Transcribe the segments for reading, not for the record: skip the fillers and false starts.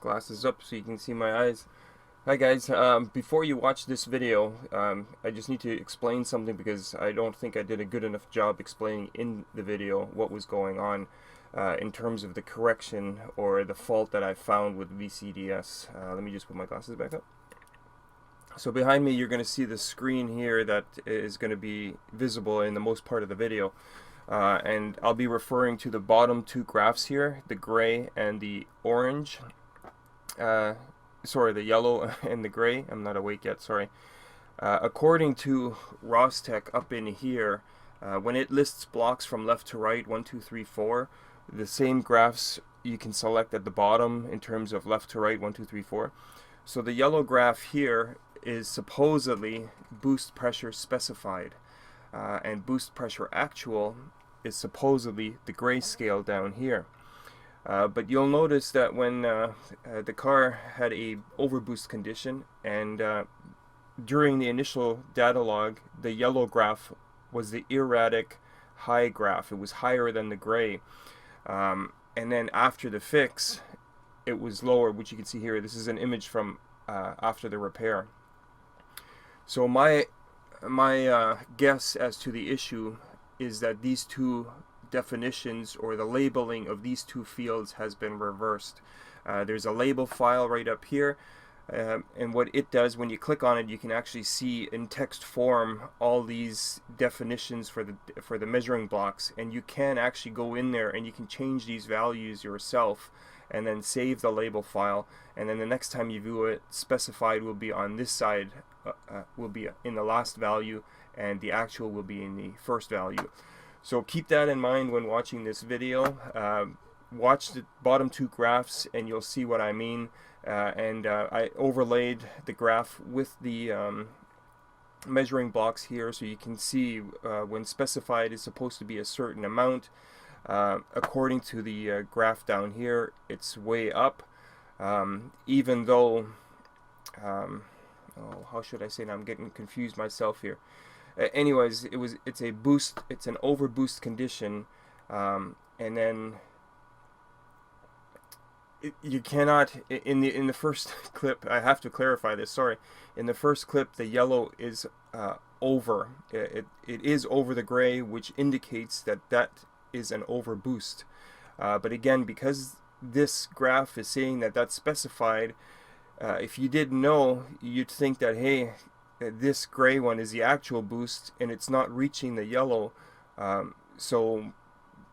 glasses up so you can see my eyes. Hi guys, before you watch this video, I just need to explain something because I don't think I did a good enough job explaining in the video what was going on in terms of the correction or the fault that I found with VCDS. Let me just put my glasses back up. So behind me you're going to see the screen here that is going to be visible in the most part of the video. And I'll be referring to the bottom two graphs here, the gray and the orange. Sorry, the yellow and the gray. I'm not awake yet, sorry. According to Rostec up in here, when it lists blocks from left to right, 1, 2, 3, 4, the same graphs you can select at the bottom in terms of left to right, 1, 2, 3, 4. So the yellow graph here is supposedly boost pressure specified, and boost pressure actual is supposedly the gray scale down here. But you'll notice that when the car had a overboost condition, and during the initial data log, the yellow graph was the erratic high graph. It was higher than the gray. And then after the fix, it was lower, which you can see here. This is an image from after the repair. So my guess as to the issue is that these two definitions or the labeling of these two fields has been reversed. There's a label file right up here, and what it does, when you click on it, you can actually see in text form all these definitions for the measuring blocks, and you can actually go in there and you can change these values yourself and then save the label file, and then the next time you view it, specified will be on this side, will be in the last value, and the actual will be in the first value. So keep that in mind when watching this video. Watch the bottom two graphs and you'll see what I mean. I overlaid the graph with the measuring blocks here so you can see when specified is supposed to be a certain amount. According to the graph down here, it's way up, even though oh, how should I say it? I'm getting confused myself here. Anyways, it's a boost, it's an overboost condition, and then you cannot, in the first clip, I have to clarify this, sorry. In the first clip, the yellow is over. It is over the gray, which indicates that that is an overboost. But again, because this graph is saying that that's specified, if you didn't know, you'd think that, hey, this gray one is the actual boost and it's not reaching the yellow, so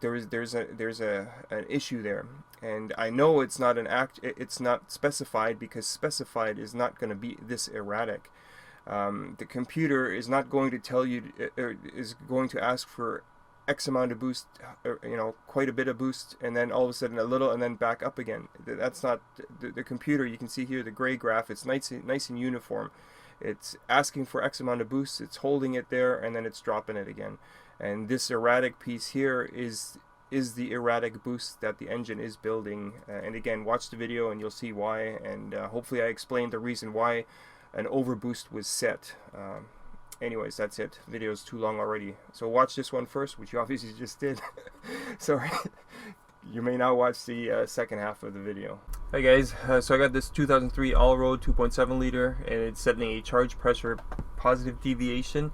there's an issue there. And I know it's not it's not specified because specified is not going to be this erratic. The computer is not going to tell you, is going to ask for X amount of boost, you know, quite a bit of boost, and then all of a sudden a little, and then back up again. That's not the computer. You can see here the gray graph. It's nice and uniform. It's asking for X amount of boost, it's holding it there, and then it's dropping it again. And this erratic piece here is the erratic boost that the engine is building. And again, watch the video and you'll see why, and hopefully I explained the reason why an overboost was set. Anyways, that's it. Video's too long already. So watch this one first, which you obviously just did. Sorry. You may now watch the second half of the video. Hi guys, so I got this 2003 Allroad 2.7 liter, and it's setting a charge pressure positive deviation.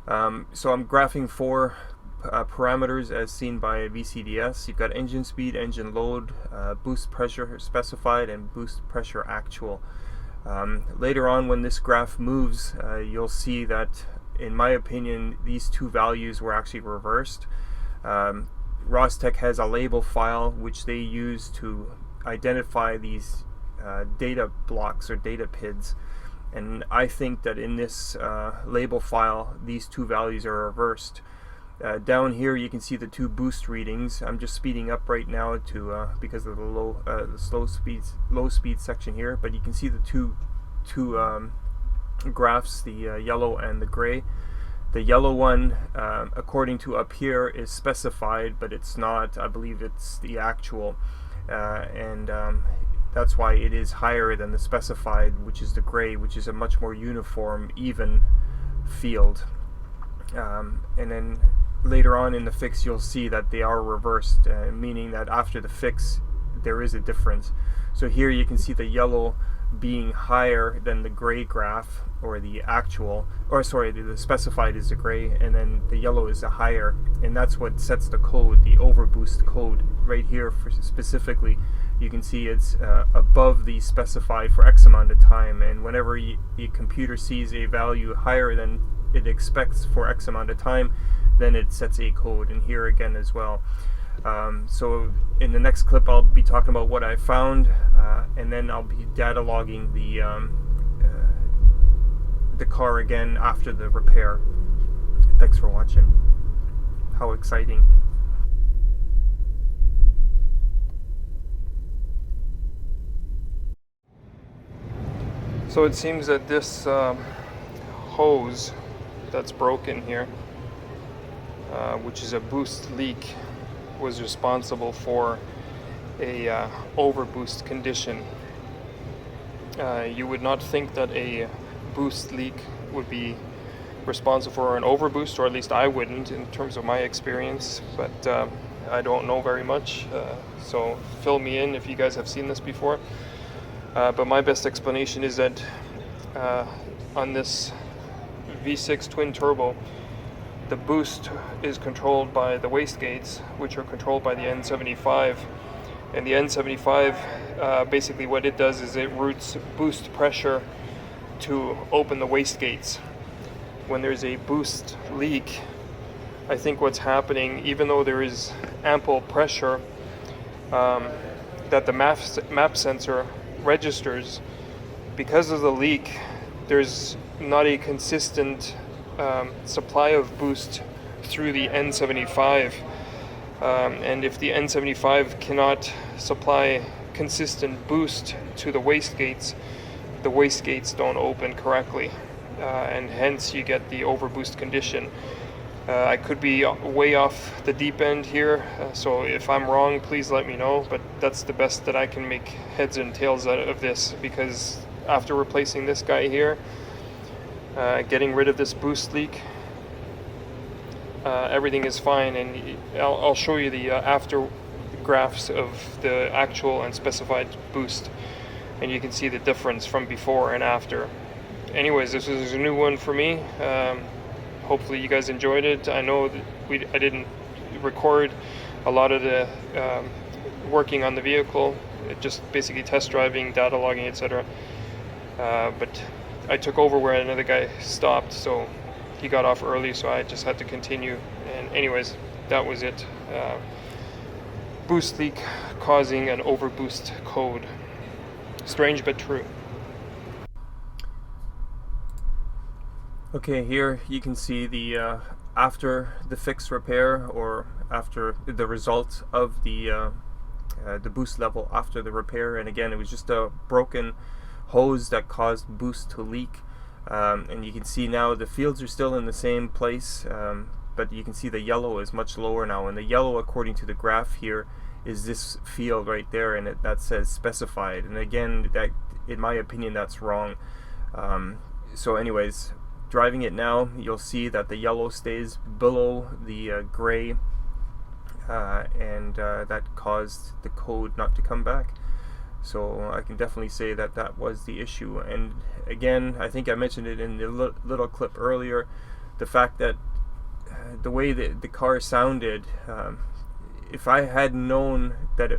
So I'm graphing four parameters as seen by VCDS. You've got engine speed, engine load, boost pressure specified, and boost pressure actual. Later on, when this graph moves, you'll see that, in my opinion, these two values were actually reversed. Rostec has a label file which they use to identify these data blocks or data PIDs, and I think that in this label file these two values are reversed. Down here you can see the two boost readings. I'm just speeding up right now to because of the low speed section here, but you can see the two graphs, the yellow and the gray. The yellow one, according to up here, is specified, but it's not. I believe it's the actual, and that's why it is higher than the specified, which is the gray, which is a much more uniform, even field. And then later on in the fix, you'll see that they are reversed, meaning that after the fix, there is a difference. So here you can see the yellow being higher than the gray graph, or the actual, or sorry, the specified is the gray, and then the yellow is the higher, and that's what sets the code, the overboost code. Right here, for specifically, you can see it's above the specified for X amount of time, and whenever the computer sees a value higher than it expects for X amount of time, then it sets a code, and here again as well. So in the next clip I'll be talking about what I found, and then I'll be data logging the car again after the repair. Thanks for watching. How exciting. So it seems that this hose that's broken here, which is a boost leak, was responsible for a overboost condition. You would not think that a boost leak would be responsible for an overboost, or at least I wouldn't in terms of my experience, but I don't know very much, so fill me in if you guys have seen this before. But my best explanation is that on this V6 twin turbo, the boost is controlled by the wastegates, which are controlled by the N75. And the N75, basically what it does is it routes boost pressure to open the wastegates. When there's a boost leak, I think what's happening, even though there is ample pressure that the map sensor registers, because of the leak, there's not a consistent supply of boost through the N75, and if the N75 cannot supply consistent boost to the wastegates don't open correctly, and hence you get the overboost condition. I could be way off the deep end here, so if I'm wrong, please let me know, but that's the best that I can make heads and tails out of this, because after replacing this guy here, getting rid of this boost leak, everything is fine, and I'll show you the after graphs of the actual and specified boost, and you can see the difference from before and after. Anyways, this is a new one for me. Hopefully you guys enjoyed it. I know that I didn't record a lot of the working on the vehicle, just basically test driving, data logging, etc. But I took over where another guy stopped, so he got off early, so I just had to continue. And anyways, that was it. Boost leak causing an overboost code. Strange but true. Okay, here you can see the after the fix repair, or after the result of the boost level after the repair. And again, it was just a broken hose that caused boost to leak, and you can see now the fields are still in the same place, but you can see the yellow is much lower now, and the yellow, according to the graph here, is this field right there, and that says specified. And again, that, in my opinion, that's wrong. So anyways, driving it now, you'll see that the yellow stays below the gray, and that caused the code not to come back. So I can definitely say that that was the issue. And again, I think I mentioned it in the little clip earlier, the fact that the way that the car sounded, if I had known that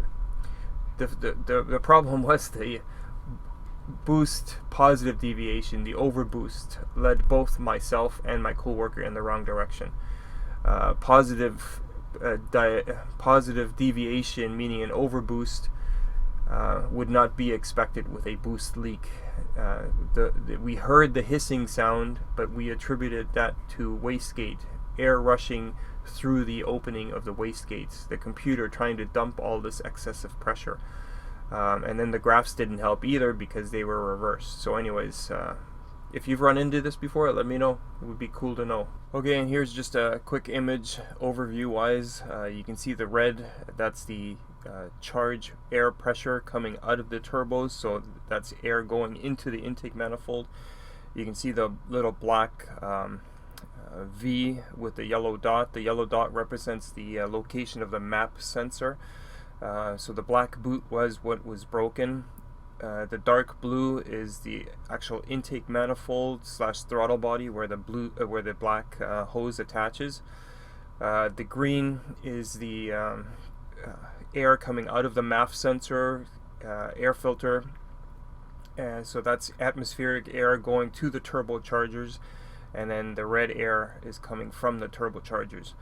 the problem was the boost positive deviation, the overboost, led both myself and my coworker in the wrong direction. Positive deviation, meaning an overboost, would not be expected with a boost leak. We heard the hissing sound, but we attributed that to wastegate, air rushing through the opening of the wastegates, the computer trying to dump all this excessive pressure. And then the graphs didn't help either because they were reversed. So anyways, if you've run into this before, let me know. It would be cool to know. Okay, and here's just a quick image overview wise. You can see the red, that's the charge air pressure coming out of the turbos, so that's air going into the intake manifold. You can see the little black V with the yellow dot. The yellow dot represents the location of the map sensor. So the black boot was what was broken. The dark blue is the actual intake manifold slash throttle body where the black hose attaches. The green is the air coming out of the MAF sensor, air filter. So that's atmospheric air going to the turbochargers, and then the red air is coming from the turbochargers.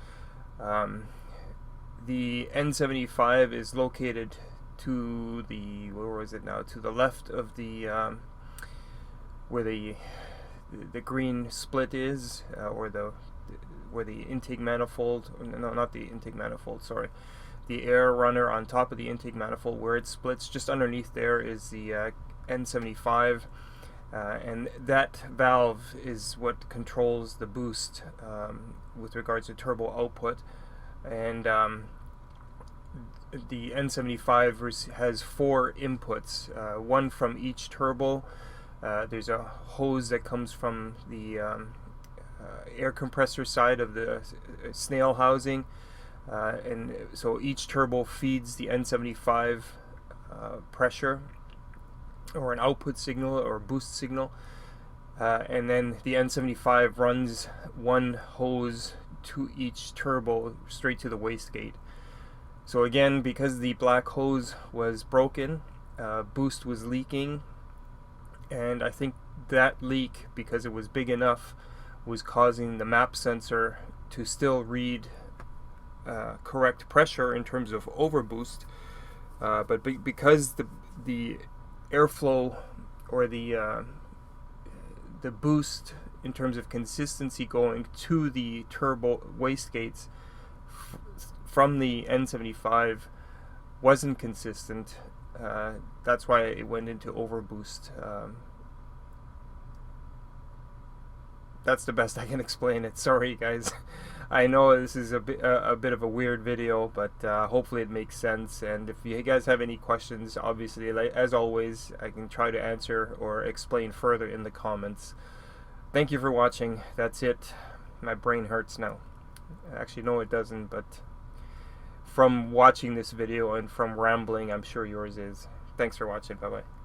The N75 is located to the, where was it now? To the left of the where the green split is, or where the intake manifold. No, not the intake manifold. Sorry, the air runner on top of the intake manifold, where it splits. Just underneath there is the N75, and that valve is what controls the boost with regards to turbo output. And the N75 has 4 inputs, one from each turbo. There's a hose that comes from the air compressor side of the snail housing, and so each turbo feeds the N75 pressure, or an output signal or boost signal, and then the N75 runs one hose to each turbo straight to the wastegate. So again, because the black hose was broken, boost was leaking, and I think that leak, because it was big enough, was causing the MAP sensor to still read correct pressure in terms of overboost, but because the airflow, or the boost in terms of consistency going to the turbo wastegates from the N75 wasn't consistent, that's why it went into overboost. That's the best I can explain it. Sorry guys. I know this is a bit of a weird video, but hopefully it makes sense. And if you guys have any questions, obviously, as always, I can try to answer or explain further in the comments. Thank you for watching. That's it. My brain hurts now. Actually, no, it doesn't, but from watching this video and from rambling, I'm sure yours is. Thanks for watching. Bye-bye.